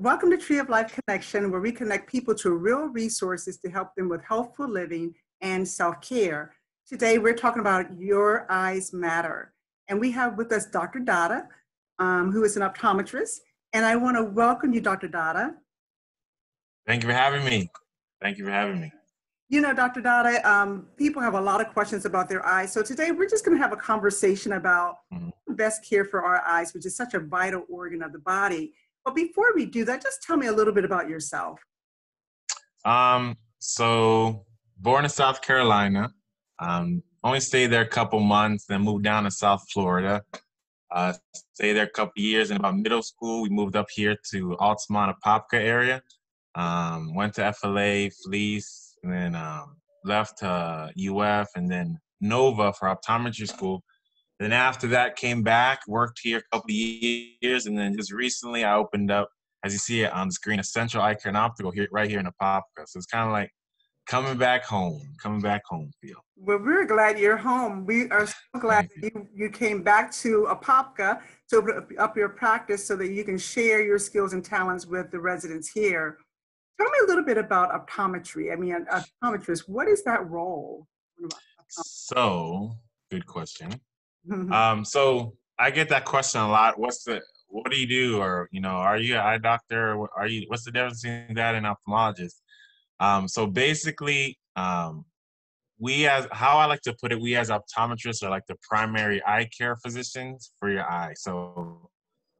Welcome to Tree of Life Connection, where we connect people to real resources to help them with healthful living and self-care. Today, we're talking about Your Eyes Matter. And we have with us Dr. Dada, who is an optometrist. And I want to welcome you, Dr. Dada. Thank you for having me. Thank you for having me. You know, Dr. Dada, people have a lot of questions about their eyes. So today, we're just going to have a conversation about best care for our eyes, which is such a vital organ of the body. But before we do that, just tell me a little bit about yourself. So born in South Carolina, only stayed there a couple months, then moved down to South Florida. Stayed there a couple years. In about middle school, we moved up here to Altamont, Apopka area. Went to FLA, Fleece, and then left UF, and then Nova for optometry school. Then after that, came back, worked here a couple of years, and then just recently I opened up, as you see it on the screen, a Central Eye Care and Optical here, right here in Apopka. So it's kind of like coming back home feel. Well, we're glad you're home. We are so glad you came back to Apopka to open up your practice so that you can share your skills and talents with the residents here. Tell me a little bit about optometry. I mean, an optometrist, what is that role? So, good question. So I get that question a lot. What do you do? Or, are you an eye doctor? Or what's the difference between that and ophthalmologist? So basically, how I like to put it, we as optometrists are like the primary eye care physicians for your eye. So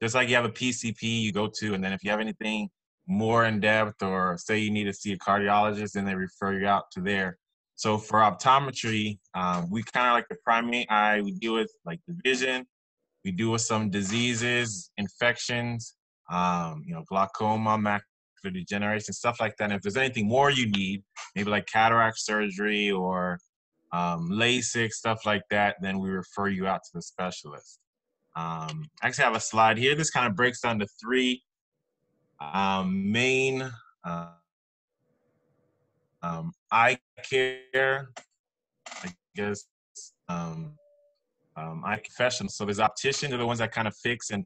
just like you have a PCP you go to, and then if you have anything more in depth, or say you need to see a cardiologist, then they refer you out to there. So for optometry, we kind of like the primary eye. We deal with like the vision. We deal with some diseases, infections, glaucoma, macular degeneration, stuff like that. And if there's anything more you need, maybe like cataract surgery or LASIK, stuff like that, then we refer you out to the specialist. I actually have a slide here. This kind of breaks down to three main eye care, I guess, eye professionals. So there's opticians, are the ones that kind of fix and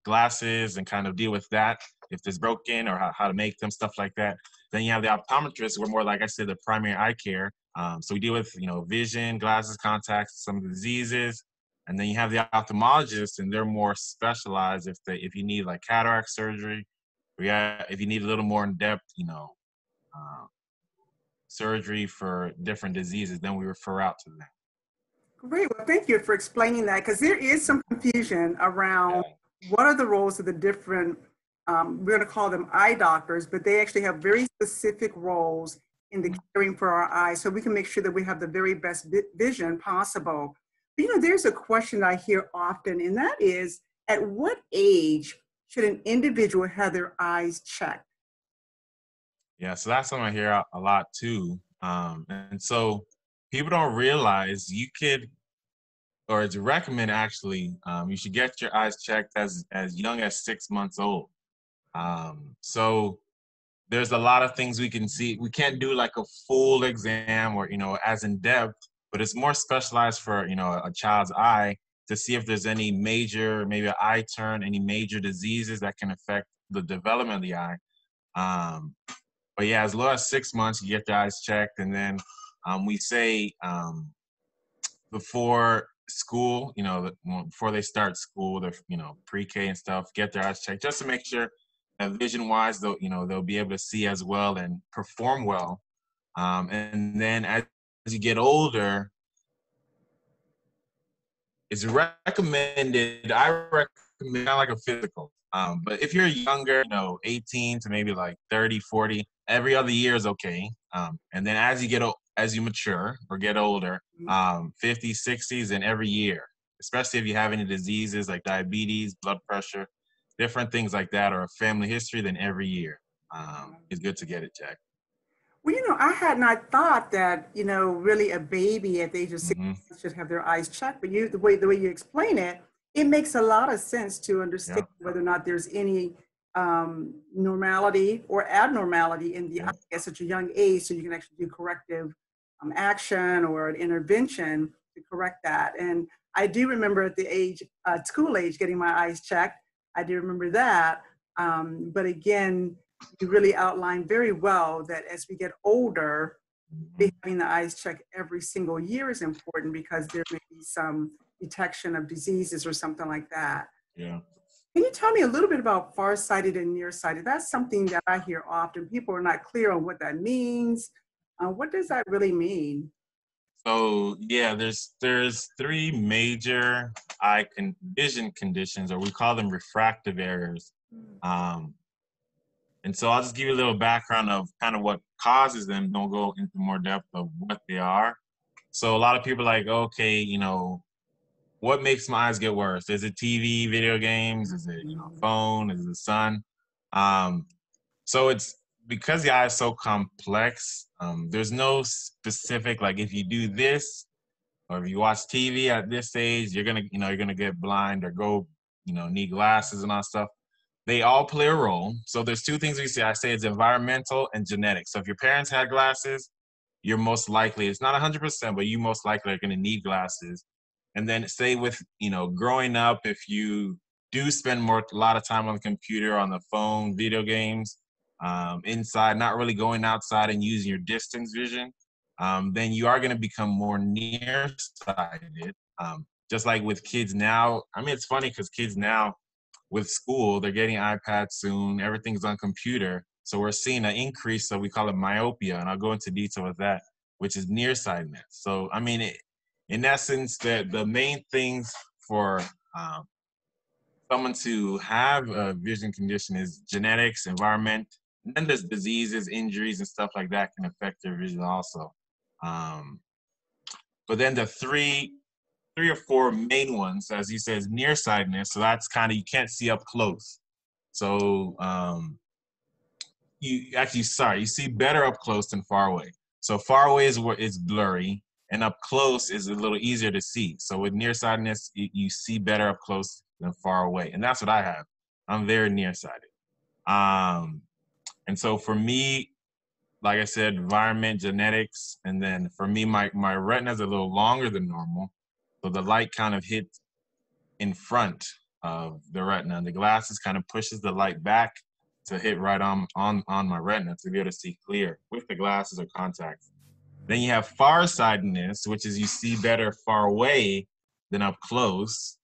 glasses and kind of deal with that, if it's broken, or how to make them, stuff like that. Then you have the optometrists. We're more, like I said, the primary eye care. So we deal with, vision, glasses, contacts, some of the diseases. And then you have the ophthalmologists, and they're more specialized if you need like cataract surgery, or if you need a little more in-depth, surgery for different diseases, then we refer out to them. Great. Well, thank you for explaining that, because there is some confusion around what are the roles of the different, we're going to call them eye doctors, but they actually have very specific roles in the caring for our eyes, so we can make sure that we have the very best vision possible. But, there's a question I hear often, and that is, at what age should an individual have their eyes checked? Yeah, so that's something I hear a lot too. And so people don't realize it's recommended actually, you should get your eyes checked as young as 6 months old. So there's a lot of things we can see. We can't do like a full exam or, as in depth, but it's more specialized for, a child's eye to see if there's any major, maybe an eye turn, any major diseases that can affect the development of the eye. But yeah, as low as 6 months, you get the eyes checked. And then we say before school, before they start school, they're, pre-K and stuff, get their eyes checked just to make sure that vision-wise, they'll be able to see as well and perform well. And then as you get older, it's recommended, I recommend not like a physical. But if you're younger, 18 to maybe like 30, 40, every other year is okay. And then as you mature or get older, 50s, 60s, and every year, especially if you have any diseases like diabetes, blood pressure, different things like that, or a family history, then every year it's good to get it checked. Well, I had not thought that, really a baby at the age of 6 months should have their eyes checked. But the way you explain it, it makes a lot of sense to understand whether or not there's any normality or abnormality in the eye at such a young age, so you can actually do corrective action or an intervention to correct that. And I do remember at the age, school age, getting my eyes checked. I do remember that. But again, you really outlined very well that as we get older, having the eyes checked every single year is important because there may be some detection of diseases or something like that. Yeah. Can you tell me a little bit about farsighted and nearsighted? That's something that I hear often. People are not clear on what that means. What does that really mean? So yeah, there's three major vision conditions, or we call them refractive errors. Um, and so I'll just give you a little background of kind of what causes them. Don't go into more depth of what they are. So a lot of people are like, okay, what makes my eyes get worse? Is it TV, video games? Is it phone? Is it the sun? Um, so it's because the eye is so complex. There's no specific like if you do this or if you watch TV at this age, you're gonna get blind or go need glasses and all that stuff. They all play a role. So there's two things we say. I say it's environmental and genetic. So if your parents had glasses, you're most likely, it's not 100%, but you most likely are going to need glasses. And then say with, growing up, if you do spend a lot of time on the computer, on the phone, video games, inside, not really going outside and using your distance vision, then you are going to become more nearsighted. Just like with kids now, I mean, it's funny because kids now with school, they're getting iPads soon, everything's on computer. So we're seeing an increase, so we call it myopia, and I'll go into detail with that, which is nearsightedness. So, I mean, in essence, the main things for someone to have a vision condition is genetics, environment, and then there's diseases, injuries, and stuff like that can affect their vision also. But then the three or four main ones, as you said, is nearsightedness. So that's kind of, you can't see up close. So you see better up close than far away. So far away is where it's blurry, and up close is a little easier to see. So with nearsightedness, you see better up close than far away, and that's what I have. I'm very nearsighted. And so for me, like I said, environment, genetics, and then for me, my retina is a little longer than normal, so the light kind of hits in front of the retina, and the glasses kind of pushes the light back to hit right on my retina to be able to see clear with the glasses or contacts. Then you have farsightedness, which is you see better far away than up close.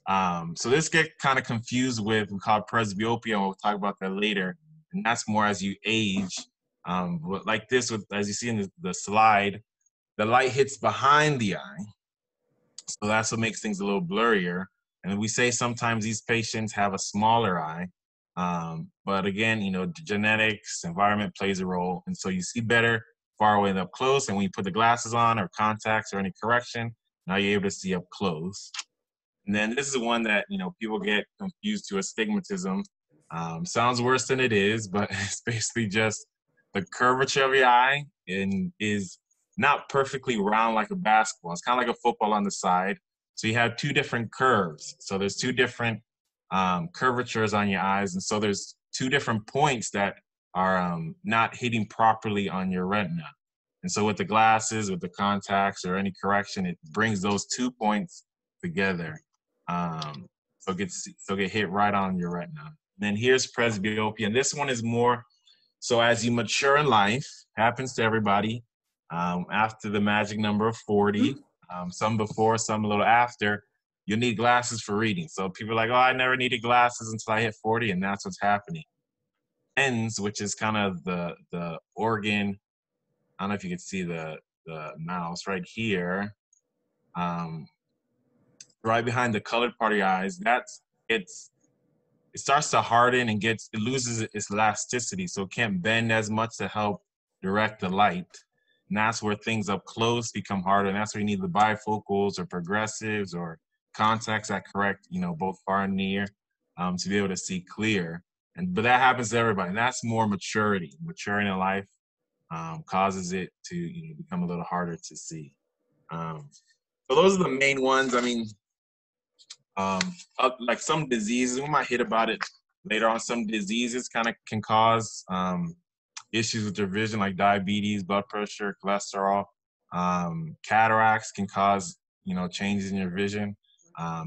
So this get kind of confused with, we call it presbyopia, and we'll talk about that later. And that's more as you age. But like this, as you see in the slide, the light hits behind the eye. So that's what makes things a little blurrier. And we say sometimes these patients have a smaller eye. But again, genetics, environment plays a role. And so you see better far away and up close. And when you put the glasses on or contacts or any correction, now you're able to see up close. And then this is one that, people get confused to astigmatism. Sounds worse than it is, but it's basically just the curvature of your eye and is not perfectly round like a basketball. It's kind of like a football on the side. So you have two different curves. So there's two different curvatures on your eyes. And so there's two different points that are not hitting properly on your retina. And so with the glasses, with the contacts or any correction, it brings those 2 points together. So get hit right on your retina. And then here's presbyopia. And this one is more, so as you mature in life, happens to everybody, after the magic number of 40, some before, some a little after, you'll need glasses for reading. So people are like, oh, I never needed glasses until I hit 40, and that's what's happening. Lens, which is kind of the organ, I don't know if you can see the mouse right here, right behind the colored part of your eyes, it starts to harden and it loses its elasticity, so it can't bend as much to help direct the light. And that's where things up close become harder, and that's where you need the bifocals or progressives or contacts that correct, both far and near, to be able to see clear. But that happens to everybody, and that's more maturity. Maturing in life causes it to become a little harder to see. So those are the main ones. I mean, like some diseases, we might hit about it later on. Some diseases kind of can cause issues with your vision, like diabetes, blood pressure, cholesterol. Cataracts can cause, changes in your vision.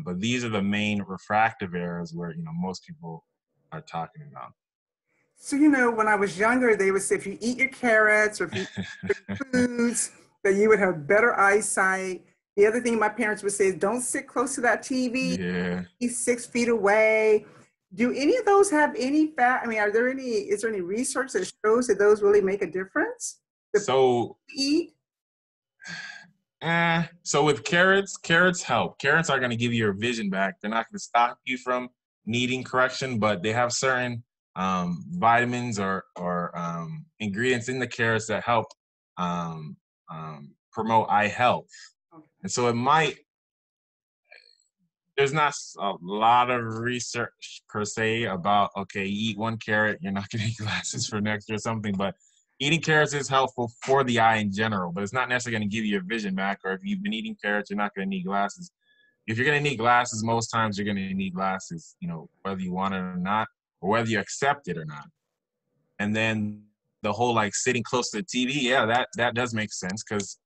But these are the main refractive errors where, most people are talking about. So, when I was younger, they would say if you eat your carrots or if you eat foods, that you would have better eyesight. The other thing my parents would say is don't sit close to that TV, Yeah. be 6 feet away. Do any of those have any fact? I mean, is there any research that shows that those really make a difference? The food So, you eat? so with carrots help. Carrots are going to give you your vision back. They're not going to stop you from needing correction, but they have certain vitamins or ingredients in the carrots that help um, promote eye health. Okay. And so there's not a lot of research per se about, okay, you eat one carrot, you're not going to need glasses for next year or something, but eating carrots is helpful for the eye in general, but it's not necessarily going to give you your vision back. Or if you've been eating carrots, you're not going to need glasses. If you're going to need glasses, most times you're going to need glasses, whether you want it or not, or whether you accept it or not. And then the whole like sitting close to the TV, yeah, that does make sense, because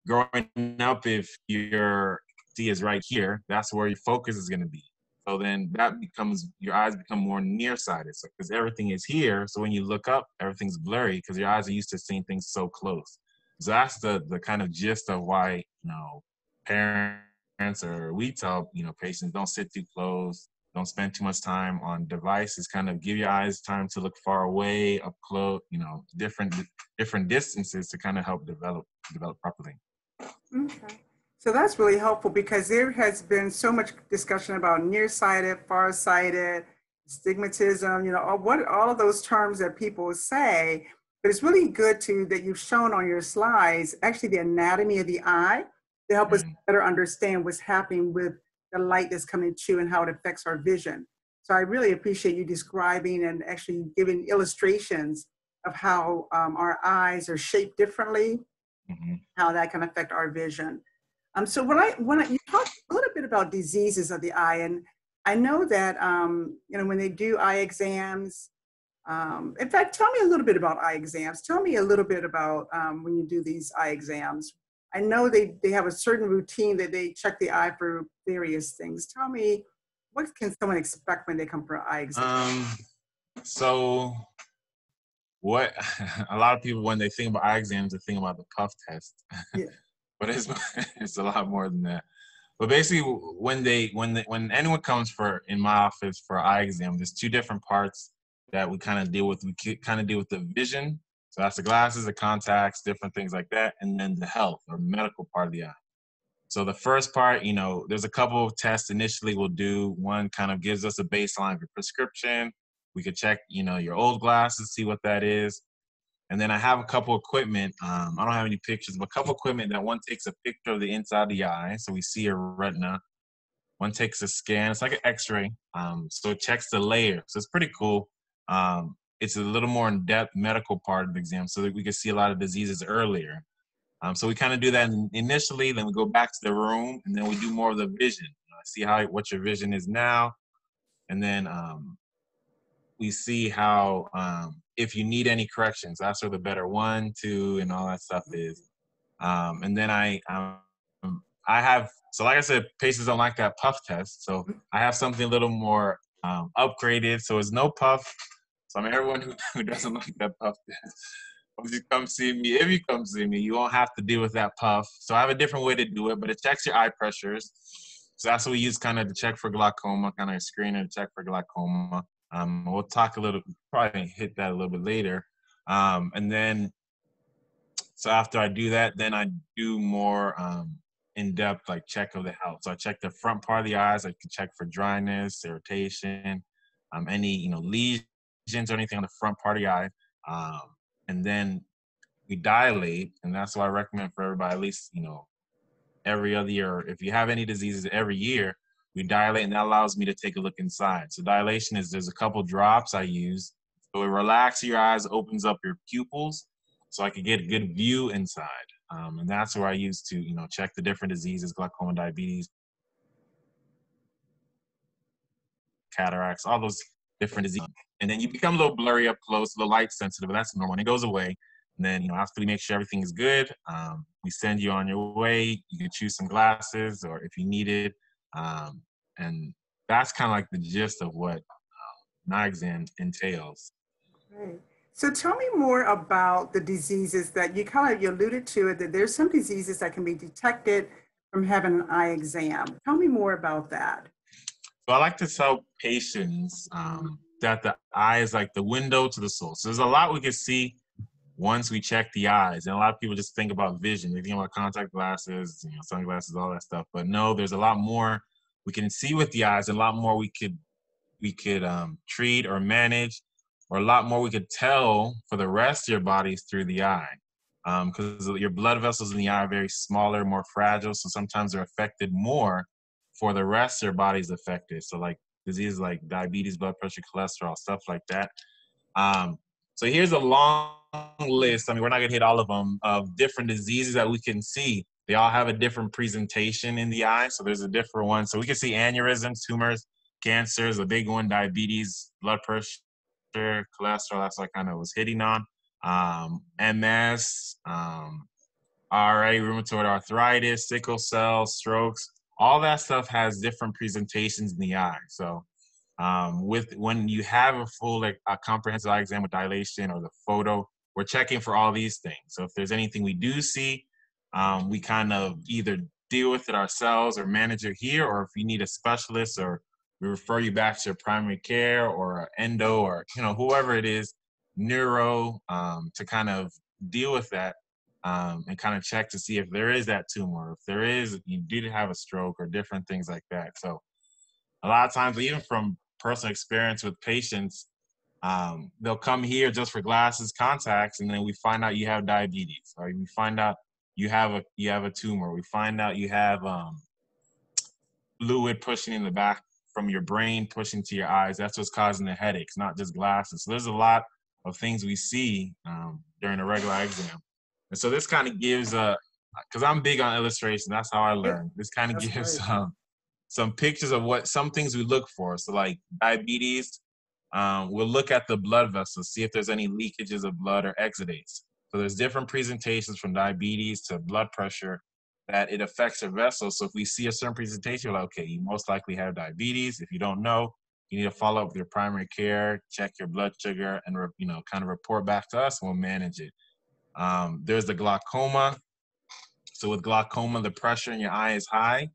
growing up, if your see is right here, that's where your focus is going to be. So then your eyes become more nearsighted, so because everything is here. So when you look up, everything's blurry because your eyes are used to seeing things so close. So that's the kind of gist of why parents, or we tell patients, don't sit too close, don't spend too much time on devices. Kind of give your eyes time to look far away, up close, different distances to kind of help develop properly. Okay. So that's really helpful because there has been so much discussion about nearsighted, farsighted, astigmatism, all of those terms that people say. But it's really good that you've shown on your slides actually the anatomy of the eye to help us better understand what's happening with the light that's coming to and how it affects our vision. So I really appreciate you describing and actually giving illustrations of how our eyes are shaped differently, how that can affect our vision. So when you talk a little bit about diseases of the eye, and I know that when they do eye exams, in fact, tell me a little bit about eye exams. Tell me a little bit about when you do these eye exams. I know they have a certain routine that they check the eye for various things. Tell me, what can someone expect when they come for an eye exam? So what a lot of people, when they think about eye exams, they think about the puff test. Yeah. But it's a lot more than that. But basically, when anyone comes in my office for eye exam, there's two different parts that we kind of deal with. We kind of deal with the vision, so that's the glasses, the contacts, different things like that, and then the health or medical part of the eye. So the first part, there's a couple of tests initially we'll do. One kind of gives us a baseline of your prescription. We could check, your old glasses, see what that is. And then I have a couple equipment. I don't have any pictures, but a couple equipment that one takes a picture of the inside of the eye, so we see a retina. One takes a scan. It's like an X-ray. So it checks the layer. So it's pretty cool. It's a little more in-depth medical part of the exam, so that we can see a lot of diseases earlier. So we kind of do that initially. Then we go back to the room, and then we do more of the vision. See what your vision is now, and then we see how if you need any corrections, that's where the better 1, 2, and all that stuff is. And then I have, so like I said, patients don't like that puff test, so I have something a little more upgraded. So it's no puff. So everyone who doesn't like that puff test, if you come see me, you won't have to deal with that puff. So I have a different way to do it, but it checks your eye pressures. So that's what we use kind of to check for glaucoma, kind of a screener to check for glaucoma. We'll talk probably hit that a little bit later. And then, so after I do that, then I do more in-depth like check of the health. So I check the front part of the eyes. I can check for dryness, irritation, any, lesions or anything on the front part of the eye. And then we dilate, and that's why I recommend for everybody, at least, every other year. If you have any diseases every year, we dilate, and that allows me to take a look inside. So dilation there's a couple drops I use. So it relaxes your eyes, opens up your pupils, so I can get a good view inside. And that's where I use to, check the different diseases, glaucoma, diabetes, cataracts, all those different diseases. And then you become a little blurry up close, a little light sensitive, but that's normal. And it goes away. And then, after we make sure everything is good, we send you on your way. You can choose some glasses, or if you need it, And that's kind of like the gist of what an eye exam entails. Great. So tell me more about the diseases that you alluded to it, that there's some diseases that can be detected from having an eye exam. Tell me more about that. So I like to tell patients that the eye is like the window to the soul. So there's a lot we can see once we check the eyes. And a lot of people just think about vision. They think about contact glasses, sunglasses, all that stuff. But no, there's a lot more we can see with the eyes, and a lot more we could treat or manage, or a lot more we could tell for the rest of your bodies through the eye. Because your blood vessels in the eye are very smaller, more fragile, so sometimes they're affected more for the rest of your body's affected. So like diseases like diabetes, blood pressure, cholesterol, stuff like that. So here's a long list. I mean, we're not gonna hit all of them, of different diseases that we can see. They all have a different presentation in the eye. So there's a different one. So we can see aneurysms, tumors, cancers, a big one, diabetes, blood pressure, cholesterol. That's what I kind of was hitting on. MS, RA, rheumatoid arthritis, sickle cell, strokes. All that stuff has different presentations in the eye. So when you have a full a comprehensive eye exam with dilation or the photo, we're checking for all these things. So if there's anything we do see, we kind of either deal with it ourselves or manage it here, or if you need a specialist, or we refer you back to primary care or endo, or whoever it is, neuro, to kind of deal with that, and kind of check to see if there is that tumor, if you did have a stroke, or different things like that. So a lot of times, even from personal experience with patients, they'll come here just for glasses, contacts, and then we find out you have diabetes, or we find out you have a tumor. We find out you have fluid pushing in the back from your brain pushing to your eyes. That's what's causing the headaches, not just glasses. So there's a lot of things we see during a regular eye exam. And so this kind of gives because I'm big on illustration. That's how I learn. This kind of gives some pictures of some things we look for. So like diabetes, we'll look at the blood vessels, see if there's any leakages of blood or exudates. So there's different presentations from diabetes to blood pressure that it affects your vessels. So if we see a certain presentation, we're like, okay, you most likely have diabetes. If you don't know, you need to follow up with your primary care, check your blood sugar, and kind of report back to us, and we'll manage it. There's the glaucoma. So with glaucoma, the pressure in your eye is high,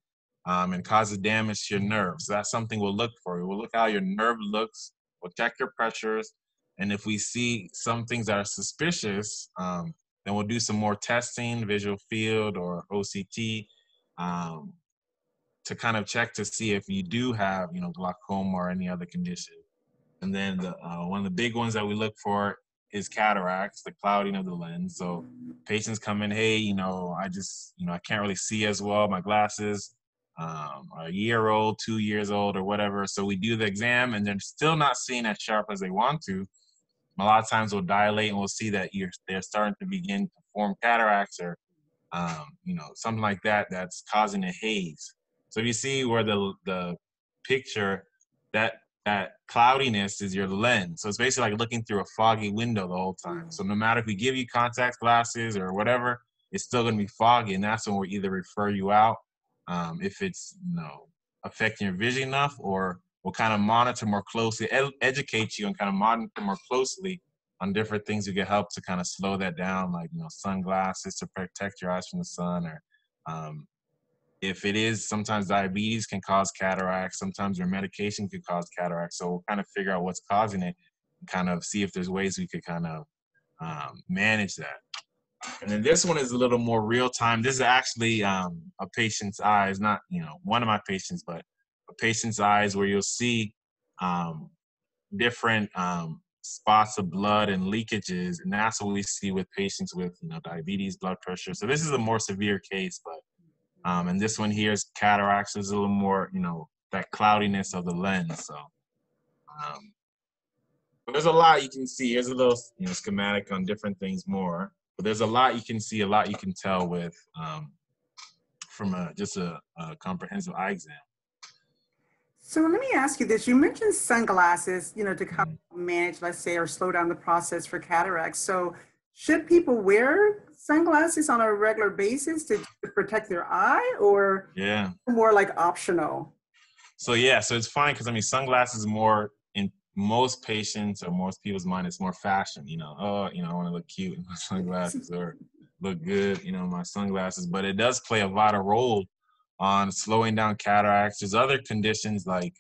and causes damage to your nerves. So that's something we'll look for. We'll look how your nerve looks. We'll check your pressures. And if we see some things that are suspicious, then we'll do some more testing, visual field or OCT, to kind of check to see if you do have, glaucoma or any other condition. And then one of the big ones that we look for is cataracts, the clouding of the lens. So patients come in, hey, I can't really see as well. My glasses are a year old, 2 years old, or whatever. So we do the exam, and they're still not seeing as sharp as they want to. A lot of times we'll dilate, and we'll see that they're starting to begin to form cataracts, or something like that that's causing a haze. So if you see where the picture, that cloudiness is your lens. So it's basically like looking through a foggy window the whole time. So no matter if we give you contact glasses or whatever, it's still going to be foggy, and that's when we'll either refer you out if it's affecting your vision enough, or we'll kind of monitor more closely, educate you, and kind of monitor more closely on different things you can help to kind of slow that down, like sunglasses to protect your eyes from the sun, or if it is, sometimes diabetes can cause cataracts, sometimes your medication could cause cataracts. So we'll kind of figure out what's causing it, and kind of see if there's ways we could kind of manage that. And then this one is a little more real time. This is actually a patient's eyes, not one of my patients, but a patient's eyes, where you'll see different spots of blood and leakages, and that's what we see with patients with diabetes, blood pressure. So this is a more severe case, but and this one here is cataracts. There's a little more that cloudiness of the lens. So but there's a lot you can see. Here's a little schematic on different things more, but there's a lot you can see, a lot you can tell with from just a comprehensive eye exam. So let me ask you this. You mentioned sunglasses, to kind of manage, let's say, or slow down the process for cataracts. So should people wear sunglasses on a regular basis to protect their eye, or Yeah. more like optional? So yeah, so it's fine because I mean, sunglasses is more in most patients or most people's mind. It's more fashion. Oh, I want to look cute in my sunglasses or look good, in my sunglasses. But it does play a vital role on slowing down cataracts. There's other conditions like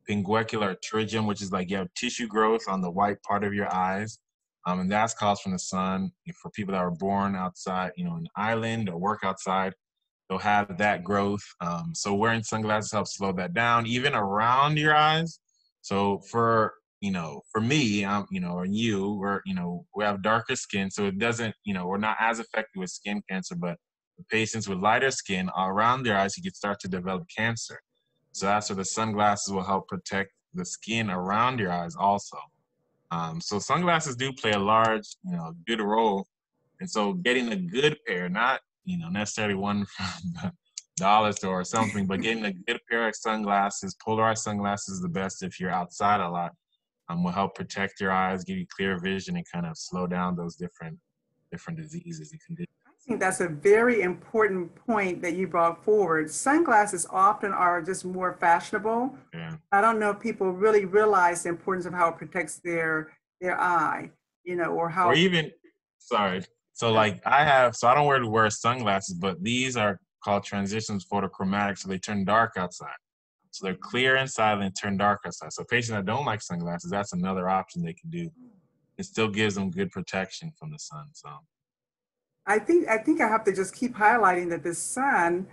pinguicular pterygium, which is like you have tissue growth on the white part of your eyes. And that's caused from the sun. For people that were born outside, an island or work outside, they'll have that growth. So wearing sunglasses helps slow that down, even around your eyes. So for me, or you, we have darker skin, so it doesn't, we're not as affected with skin cancer, but the patients with lighter skin around their eyes, you can start to develop cancer. So that's where the sunglasses will help protect the skin around your eyes also. So sunglasses do play a large, good role. And so getting a good pair, not, necessarily one from the dollar store or something, but getting a good pair of sunglasses, polarized sunglasses is the best if you're outside a lot, will help protect your eyes, give you clear vision, and kind of slow down those different diseases and conditions. I think that's a very important point that you brought forward. Sunglasses often are just more fashionable. Yeah. I don't know if people really realize the importance of how it protects their eye, or how. Or even, sorry. So like so I don't wear sunglasses, but these are called transitions photochromatic, so they turn dark outside. So they're clear inside and turn dark outside. So patients that don't like sunglasses, that's another option they can do. It still gives them good protection from the sun. So I think I have to just keep highlighting that the sun,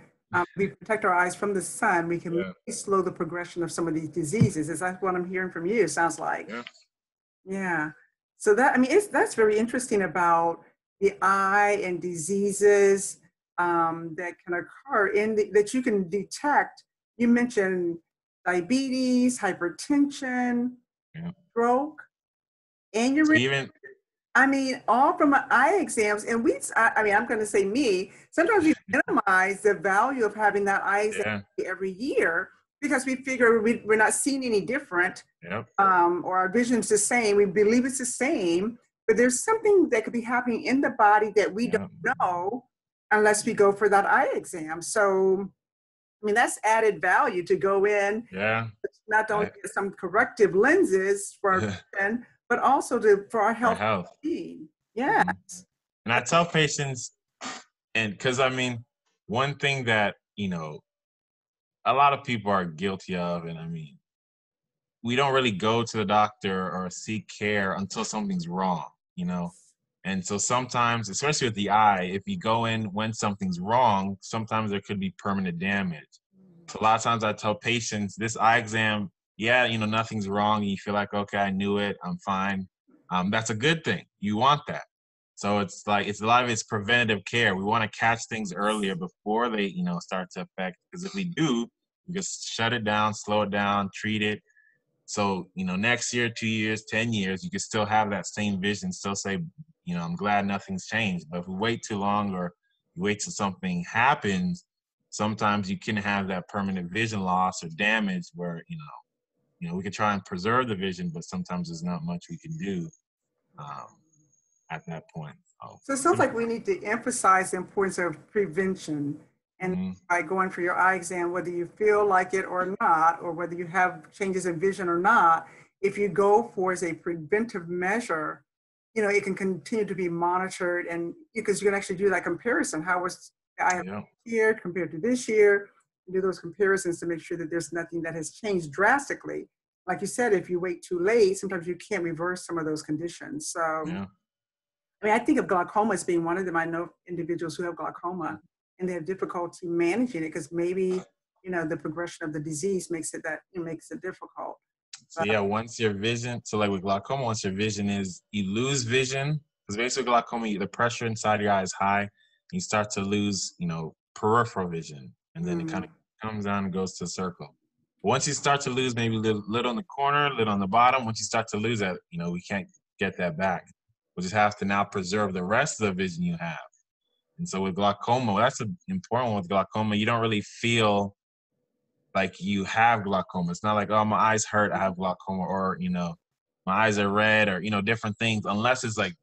we protect our eyes from the sun. We can yeah, really slow the progression of some of these diseases. Is that what I'm hearing from you? It sounds like. yeah, Yeah. So that's very interesting about the eye and diseases that can occur that you can detect. You mentioned diabetes, hypertension, yeah. stroke, So aneurysm. even I mean, all from eye exams. And I'm going to say me, sometimes we minimize the value of having that eye exam yeah, every year because we figure we're not seeing any different, yeah, or our vision's the same. We believe it's the same, but there's something that could be happening in the body that we yeah, don't know unless we go for that eye exam. So, I mean, that's added value to go in, yeah. not only I, get some corrective lenses for our vision, but also for our our health. health. Yeah. Mhm. And I tell patients, and because I mean, one thing that a lot of people are guilty of, and I mean, we don't really go to the doctor or seek care until something's wrong. And so sometimes, especially with the eye, if you go in when something's wrong, sometimes there could be permanent damage. So a lot of times I tell patients, this eye exam, yeah, nothing's wrong. You feel like, okay, I knew it, I'm fine. That's a good thing. You want that. So it's like, it's a lot of it's preventative care. We want to catch things earlier before they, start to affect. Because if we do, we just shut it down, slow it down, treat it. So, next year, 2 years, 10 years, you can still have that same vision, still say, I'm glad nothing's changed. But if we wait too long or you wait till something happens, sometimes you can have that permanent vision loss or damage where, we can try and preserve the vision, but sometimes there's not much we can do um, at that point. So it sounds like we need to emphasize the importance of prevention. And Mm-hmm. by going for your eye exam, whether you feel like it or not, or whether you have changes in vision or not, if you go for as a preventive measure, it can continue to be monitored, and because you can actually do that comparison. How was I have Yeah. year compared to this year? Do those comparisons to make sure that there's nothing that has changed drastically. Like you said, if you wait too late, sometimes you can't reverse some of those conditions. So Yeah. I mean, I think of glaucoma as being one of them. I know individuals who have glaucoma and they have difficulty managing it because maybe, the progression of the disease makes it difficult. So yeah, once your vision, so like with glaucoma, once your vision is, you lose vision, because basically glaucoma, the pressure inside your eye is high, you start to lose, peripheral vision, and then it kind of comes down and goes to a circle. Once you start to lose maybe little on the corner, little on the bottom, once you start to lose that, we can't get that back. We just have to now preserve the rest of the vision you have. And so with glaucoma, that's an important one with glaucoma. You don't really feel like you have glaucoma. It's not like, oh, my eyes hurt, I have glaucoma, or, my eyes are red, or, different things, unless it's like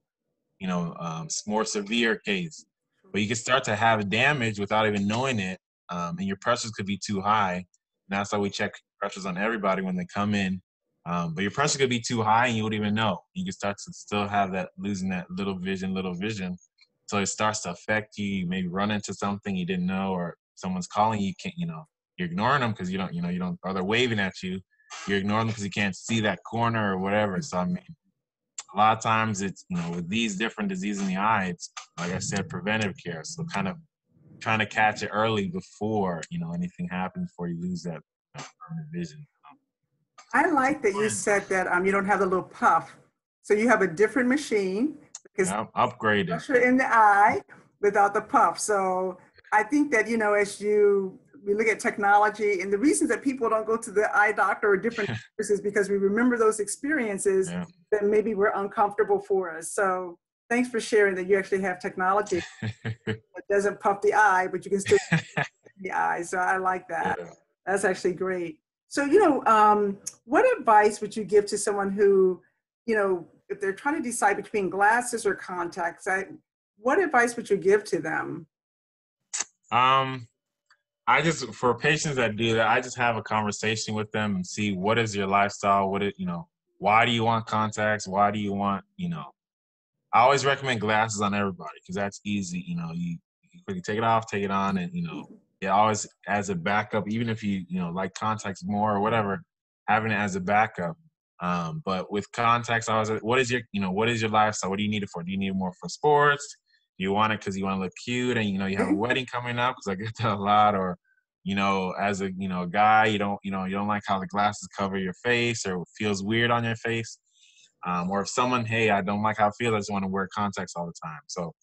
more severe case. But you can start to have damage without even knowing it, and your pressures could be too high. And that's why we check pressures on everybody when they come in. But your pressure could be too high and you wouldn't even know. You can start to still have that, losing that little vision. So it starts to affect you. You maybe run into something you didn't know, or someone's calling you, you're ignoring them because you don't, or they're waving at you. You're ignoring them because you can't see that corner or whatever. So, I mean, a lot of times it's, with these different diseases in the eye, it's, like I said, preventive care. So kind of trying to catch it early before, anything happens, before you lose that permanent vision. I like that you said that you don't have the little puff. So you have a different machine because Yeah, upgraded. pressure in the eye without the puff. So I think that, as we look at technology, and the reasons that people don't go to the eye doctor or different doctors is because we remember those experiences that maybe were uncomfortable for us. So thanks for sharing that you actually have technology that doesn't puff the eye, but you can still see the eye. So I like that. Yeah. That's actually great. So, what advice would you give to someone who, if they're trying to decide between glasses or contacts, what advice would you give to them? For patients that do that, I just have a conversation with them and see, what is your lifestyle? Why do you want contacts? Why do you want, I always recommend glasses on everybody because that's easy. You quickly take it off, take it on, and, it always as a backup, even if you, like contacts more or whatever, having it as a backup. But with contacts, I was like, what is your lifestyle? What do you need it for? Do you need it more for sports? Do you want it because you want to look cute and, you have a wedding coming up? Because I get that a lot. Or, as a, guy, you don't like how the glasses cover your face or it feels weird on your face. Or if someone, hey, I don't like how it feels, I just want to wear contacts all the time. So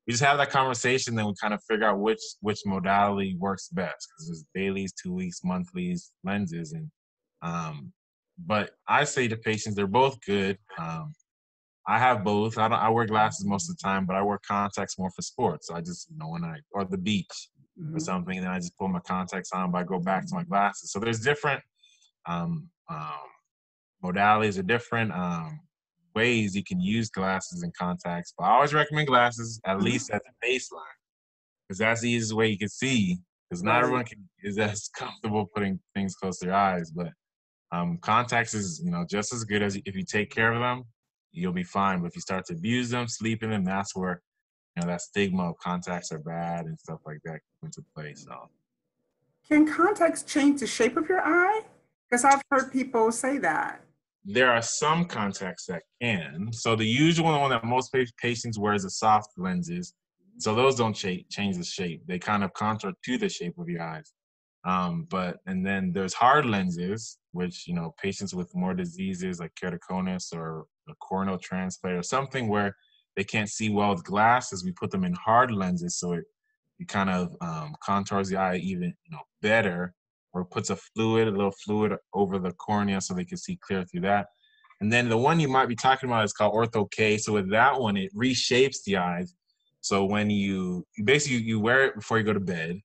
we just have that conversation, then we kind of figure out which modality works best, because there's dailies, 2 weeks, monthlies, lenses, and but I say to patients, they're both good. I have both. I wear glasses most of the time, but I wear contacts more for sports. So I just, or the beach or something, then I just pull my contacts on, but I go back to my glasses. So there's different modalities or different ways you can use glasses and contacts. But I always recommend glasses, at least at the baseline, because that's the easiest way you can see. Because not everyone is as comfortable putting things close to their eyes, but contacts is, just as good. As if you take care of them, you'll be fine. But if you start to abuse them, sleep in them, that's where, that stigma of contacts are bad and stuff like that comes into play. So, can contacts change the shape of your eye? Because I've heard people say that. there are some contacts that can. So the usual one that most patients wear is the soft lenses. So those don't change the shape. They kind of contour to the shape of your eyes. And then there's hard lenses, which, patients with more diseases like keratoconus or a corneal transplant or something where they can't see well with glasses, we put them in hard lenses so it kind of contours the eye even, better, or puts a little fluid over the cornea so they can see clear through that. And then the one you might be talking about is called Ortho K. So with that one, it reshapes the eyes. So when you basically you wear it before you go to bed,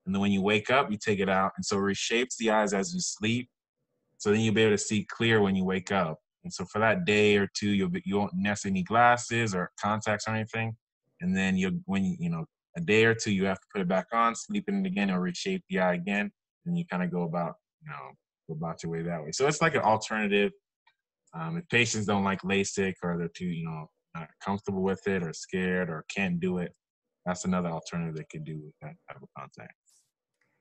and then when you wake up, you take it out, and so it reshapes the eyes as you sleep. So then you'll be able to see clear when you wake up. And so for that day or two, you won't necessarily need glasses or contacts or anything. And then a day or two, you have to put it back on, sleep in it again, or reshape the eye again. And you kind of go about your way that way. So it's like an alternative. If patients don't like LASIK, or they're too, not comfortable with it or scared or can't do it, that's another alternative they could do with that type of contact.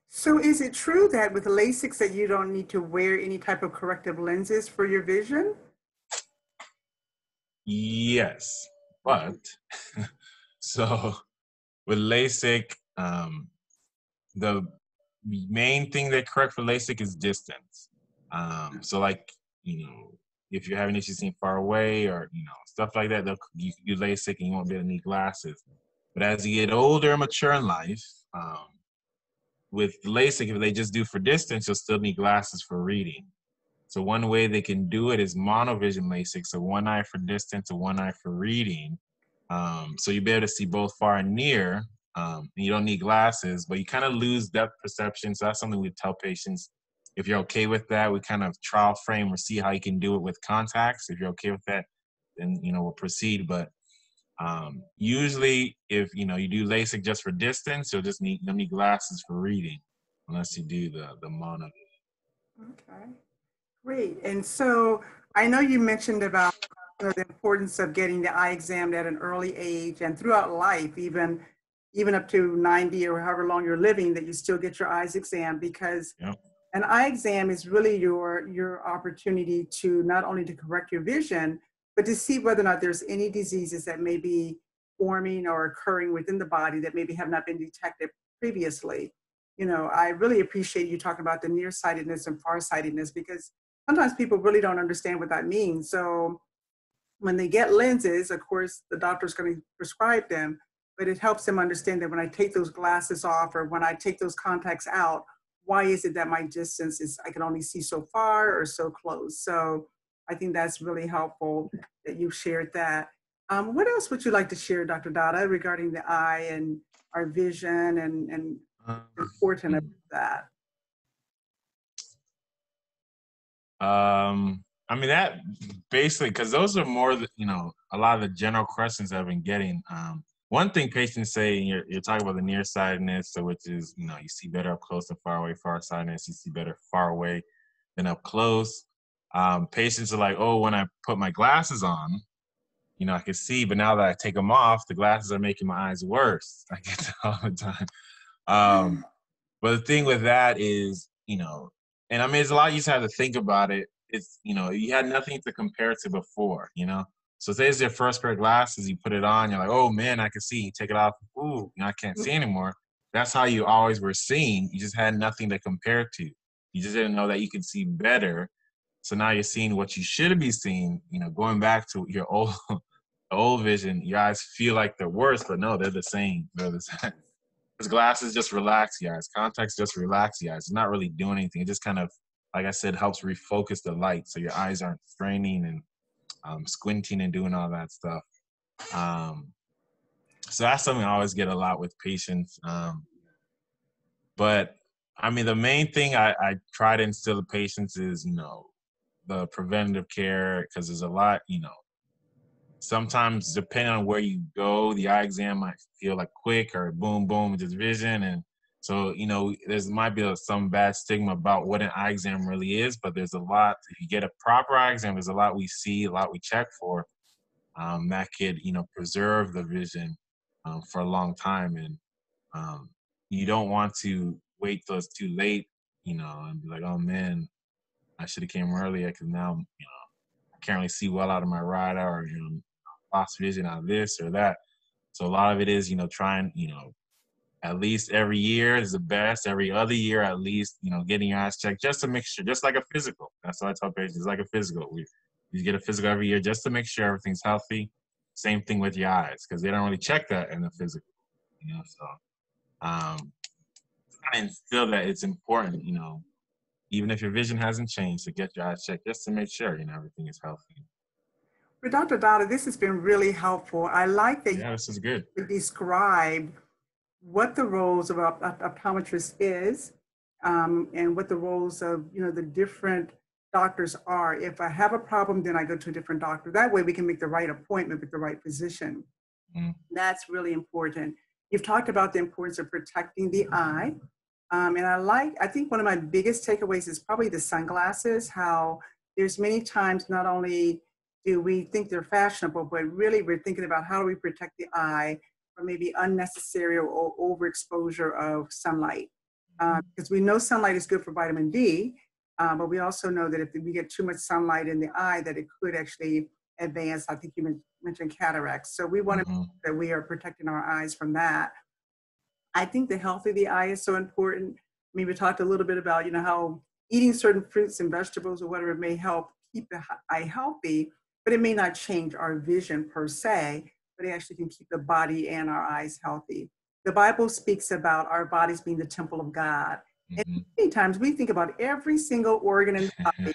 So is it true that with LASIK that you don't need to wear any type of corrective lenses for your vision? Yes, but so with LASIK, the main thing they correct for LASIK is distance. So like, if you're having issues seeing far away or, stuff like that, you can do LASIK and you won't be able to need glasses. But as you get older and mature in life, with LASIK, if they just do for distance, you'll still need glasses for reading. So one way they can do it is monovision LASIK, so one eye for distance and one eye for reading. So you'll be able to see both far and near, and you don't need glasses, but you kind of lose depth perception. So that's something we tell patients. If you're okay with that, we kind of trial frame or see how you can do it with contacts. If you're okay with that, then we'll proceed. But Usually, if you do LASIK just for distance, you'll just need glasses for reading, unless you do the mono. Okay, great. And so I know you mentioned about the importance of getting the eye examined at an early age and throughout life, even up to 90 or however long you're living, that you still get your eyes examined, because Yep. an eye exam is really your opportunity to not only to correct your vision, but to see whether or not there's any diseases that may be forming or occurring within the body that maybe have not been detected previously. I really appreciate you talking about the nearsightedness and farsightedness, because sometimes people really don't understand what that means. So when they get lenses, of course, the doctor's going to prescribe them, but it helps them understand that when I take those glasses off or when I take those contacts out, why is it that my distance is, I can only see so far or so close? So I think that's really helpful that you've shared that. What else would you like to share, Dr. Dada, regarding the eye and our vision and important of that? I mean, that basically, because those are more, a lot of the general questions I've been getting. One thing patients say, you're talking about the nearsightedness, so which is, you see better up close than far away. Farsightedness, you see better far away than up close. Patients are like, oh, when I put my glasses on, I can see, but now that I take them off, the glasses are making my eyes worse. I get that all the time. But the thing with that is, and I mean, it's a lot you just have to think about it. It's, you had nothing to compare to before, So say it's your first pair of glasses, you put it on, you're like, oh man, I can see. You take it off, ooh, I can't see anymore. That's how you always were seeing. You just had nothing to compare to. You just didn't know that you could see better. So now you're seeing what you should be seeing, going back to your old vision. Your eyes feel like they're worse, but no, they're the same. They're the same. Because glasses just relax the eyes. Contacts just relax the eyes. It's not really doing anything. It just kind of, like I said, helps refocus the light so your eyes aren't straining and squinting and doing all that stuff. So that's something I always get a lot with patients. But I mean, the main thing I try to instill in patients is, the preventive care, because there's a lot, sometimes depending on where you go, the eye exam might feel like quick or boom, boom, just vision. And so, there's might be some bad stigma about what an eye exam really is, but there's a lot, if you get a proper eye exam, there's a lot we see, a lot we check for, that could, preserve the vision for a long time. And you don't want to wait till it's too late, and be like, oh man, I should have came earlier, because now, I can't really see well out of my ride, or, lost vision out of this or that. So a lot of it is, trying, at least every year is the best. Every other year, at least, getting your eyes checked just to make sure, just like a physical. That's what I tell patients. It's like a physical. You get a physical every year just to make sure everything's healthy. Same thing with your eyes, because they don't really check that in the physical. So kind of instill that it's important, even if your vision hasn't changed, to get your eyes checked just to make sure, everything is healthy. But Dr. Dada, this has been really helpful. I like that Yeah, this is good. you described what the roles of optometrist is, and what the roles of the different doctors are. If I have a problem, then I go to a different doctor. That way we can make the right appointment with the right physician. That's really important. You've talked about the importance of protecting the eye. And I think one of my biggest takeaways is probably the sunglasses, how there's many times not only do we think they're fashionable, but really we're thinking about how do we protect the eye from maybe unnecessary or overexposure of sunlight. Because we know sunlight is good for vitamin D, but we also know that if we get too much sunlight in the eye, that it could actually advance, I think you mentioned cataracts. So we want to make sure that we are protecting our eyes from that. I think the health of the eye is so important. I mean, we talked a little bit about, how eating certain fruits and vegetables or whatever may help keep the eye healthy, but it may not change our vision per se, but it actually can keep the body and our eyes healthy. The Bible speaks about our bodies being the temple of God. And many times we think about every single organ in the body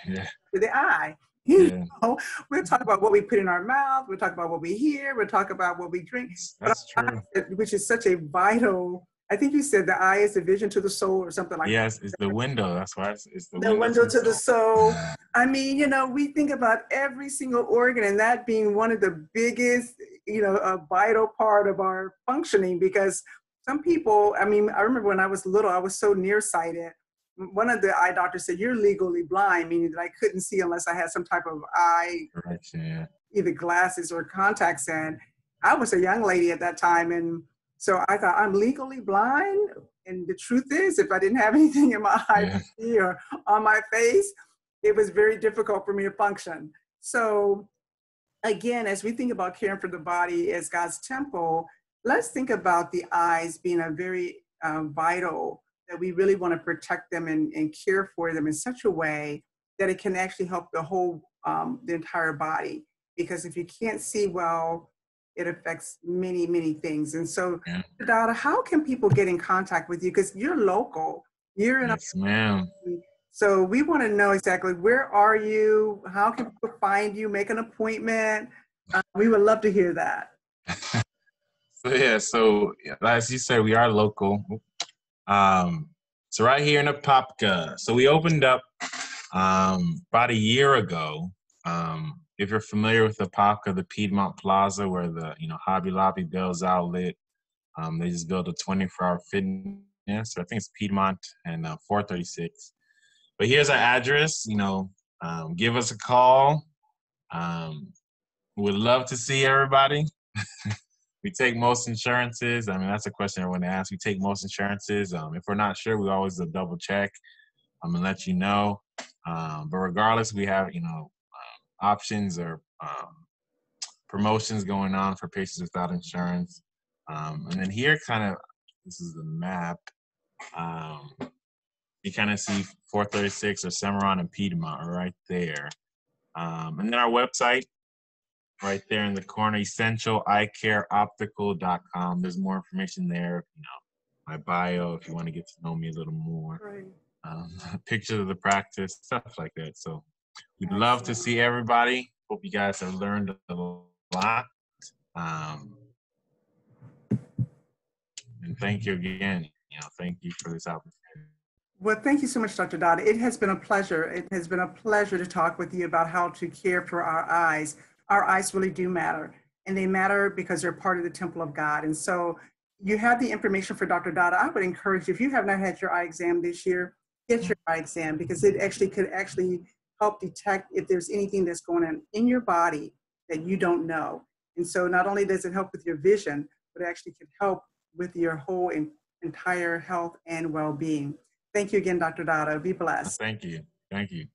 to the eye. We'll talk about what we put in our mouth, we'll talk about what we hear, we'll talk about what we drink. That's true. Which is such a vital I think you said the eye is the vision to the soul or something like that. Yes, it's the window. That's why it's the The window window to to the the soul. soul. I mean, you know, we think about every single organ and that being one of the biggest, you know, a vital part of our functioning, because some people, I mean, I remember when I was little, I was so nearsighted. One of the eye doctors said, "You're legally blind," meaning that I couldn't see unless I had some type of eye, Correction, yeah. either glasses or contacts in. I was a young lady at that time, and so I thought, I'm legally blind. And the truth is, if I didn't have anything in my eye Yeah. or on my face, it was very difficult for me to function. So again, as we think about caring for the body as God's temple, let's think about the eyes being a very vital, that we really want to protect them and care for them in such a way that it can actually help the whole, the entire body. Because if you can't see well, it affects many, many things. And so, Yeah. Dada, how can people get in contact with you? Because you're local, you're in a, Yes, ma'am. so we want to know exactly where are you? How can people find you? Make an appointment. We would love to hear that. So yeah, so as you said, we are local. So right here in Apopka. So we opened up about a year ago. If you're familiar with Apopka, the Piedmont Plaza, where the Hobby Lobby, Bell's Outlet, they just built a 24-hour fitness. So I think it's Piedmont and 436. But here's our address. Give us a call. Would love to see everybody. We take most insurances. I mean, that's a question everyone asks. We take most insurances. If we're not sure, we always double check. I'm gonna let you know. But regardless, we have options or promotions going on for patients without insurance. And then here, this is the map. You kind of see 436 or Cimarron and Piedmont right there. And then our website, right there in the corner, essentialeyecareoptical.com. There's more information there. My bio, if you want to get to know me a little more. Right. Pictures of the practice, stuff like that. So we'd love to see everybody. Hope you guys have learned a lot. And thank you again. Thank you for this opportunity. Well, thank you so much, Dr. Dada. It has been a pleasure. It has been a pleasure to talk with you about how to care for our eyes. Our eyes really do matter, and they matter because they're part of the temple of God. And so you have the information for Dr. Dada. I would encourage you, if you have not had your eye exam this year, get your eye exam, because it could help detect if there's anything that's going on in your body that you don't know. And so not only does it help with your vision, but it actually can help with your whole entire health and well-being. Thank you again, Dr. Dada. Be blessed. Thank you. Thank you.